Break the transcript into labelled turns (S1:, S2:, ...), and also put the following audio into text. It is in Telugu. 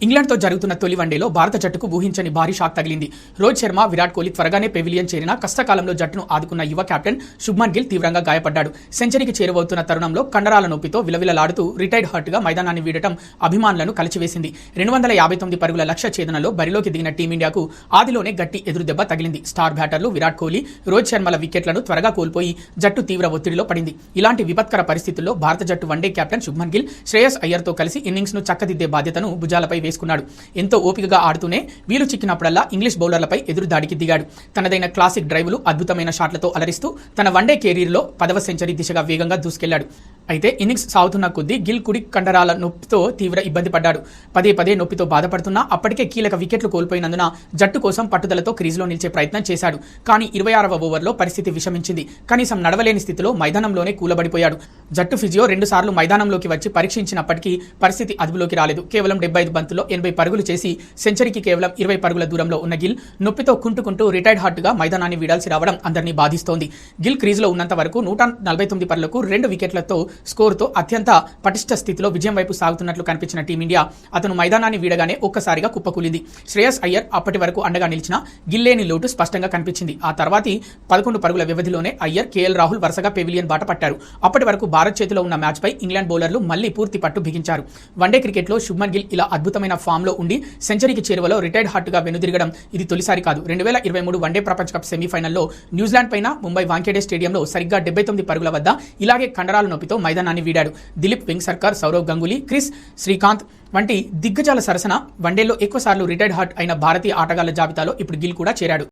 S1: ఇంగ్లాండ్తో జరుగుతున్న తొలి వన్డేలో భారత జట్టుకు ఊహించని భారీ షాక్ తగిలింది. రోహిత్ శర్మ, విరాట్ కోహ్లీ త్వరగానే పెవిలియన్ చేరిన కష్టకాలంలో జట్టును ఆదుకున్న యువ కెప్టెన్ శుభ్మన్ గిల్ తీవ్రంగా గాయపడ్డాడు. సెంచరీకి చేరువవుతున్న తరుణంలో కండరాల నొప్పితో విలవిలలాడుతూ రిటైర్డ్ హర్ట్గా మైదానాన్ని వీడటం అభిమానులను కలిచివేసింది. 259 పరుగుల లక్ష్య ఛేదనలో బరిలోకి దిగిన టీమిండియాకు ఆదిలోనే గట్టి ఎదురుదెబ్బ తగిలింది. స్టార్ బ్యాటర్లు విరాట్ కోహ్లీ, రోహిత్ శర్మల వికెట్లను త్వరగా కోల్పోయి జట్టు తీవ్ర ఒత్తిడిలో పడింది. ఇలాంటి విపత్కర పరిస్థితుల్లో భారత జట్టు వన్డే కెప్టెన్ శుభ్మన్ గిల్ శ్రేయస్ అయ్యర్తో కలిసి ఇన్నింగ్స్ ను చక్కదిద్దే బాధ్యతను భుజాలపై వేసుకున్నాడు. ఎంతో ఓపికగా ఆడుతూనే వీలు చిక్కినప్పుడల్లా ఇంగ్లీష్ బౌలర్లపై ఎదురు దాడికి దిగాడు. తనదైన క్లాసిక్ డ్రైవ్లు, అద్భుతమైన షాట్లతో అలరిస్తూ తన వన్డే కెరీర్లో 10వ సెంచరీ దిశగా వేగంగా దూసుకెళ్లాడు. అయితే ఇన్నింగ్స్ సాగుతున్న కొద్దీ గిల్ కుడి కండరాల నొప్పితో తీవ్ర ఇబ్బంది పడ్డాడు. పదే నొప్పితో బాధపడుతున్నా అప్పటికే కీలక వికెట్లు కోల్పోయినందున జట్టు కోసం పట్టుదలతో క్రీజ్లో నిలిచే ప్రయత్నం చేశాడు. కానీ 26వ ఓవర్లో పరిస్థితి విషమించింది. కనీసం నడవలేని స్థితిలో మైదానంలోనే కూలబడిపోయాడు. జట్టు ఫిజియో 2 సార్లు మైదానంలోకి వచ్చి పరీక్షించినప్పటికీ పరిస్థితి అదుపులోకి రాలేదు. కేవలం 75 బంతుల్లో 80 పరుగులు చేసి సెంచరీకి కేవలం 20 పరుగుల దూరంలో ఉన్న గిల్ నొప్పితో కుంటుకుంటూ రిటైర్డ్ హార్ట్గా మైదానాన్ని వీడాల్సి రావడం అందరినీ బాధిస్తోంది. గిల్ క్రీజ్లో ఉన్నంత వరకు 149 పరుగులకు 2 వికెట్లతో స్కోరుతో అత్యంత పటిష్ట స్థితిలో విజయం వైపు సాగుతున్నట్లు కనిపించిన టీమిండియా అతను మైదానాన్ని వీడగానే ఒక్కసారిగా కుప్పకూలింది. శ్రేయస్ అయ్యర్ అప్పటి వరకు అండగా నిలిచిన గిల్ లేని లోటు స్పష్టంగా కనిపించింది. ఆ తర్వాతి 11 పరుగుల వ్యవధిలోనే అయ్యర్, కేఎల్ రాహుల్ వరుసగా పెవిలియన్ బాట పట్టారు. అప్పటి వరకు భారత్ చేతిలో ఉన్న మ్యాచ్పై ఇంగ్లాండ్ బౌలర్లు మళ్లీ పూర్తి పట్టు బిగించారు. వన్డే క్రికెట్లో శుభ్మన్ గిల్ ఇలా అద్భుతమైన ఫామ్లో ఉండి సెంచరీకి చేరువలో రిటైర్డ్ హార్ట్గా వెనుదిరగడం ఇది తొలిసారి కాదు. 2023 వన్డే ప్రపంచ కప్ సెమీఫైనల్లో న్యూజిలాండ్ పైన ముంబై వాంఖేడే స్టేడియంలో సరిగ్గా 79 పరుగుల వద్ద ఇలాగే కండరాల నొప్పితో మైదానాన్ని వీడాడు. దిలీప్ వెంగ్సర్కర్, సౌరవ్ గంగూలీ, క్రిస్ శ్రీకాంత్ వంటి దిగ్గజాల సరసన వన్డేల్లో ఎక్కువసార్లు రిటైర్డ్ హార్ట్ అయిన భారతీయ ఆటగాళ్ల జాబితాలో ఇప్పుడు గిల్ కూడా చేరాడు.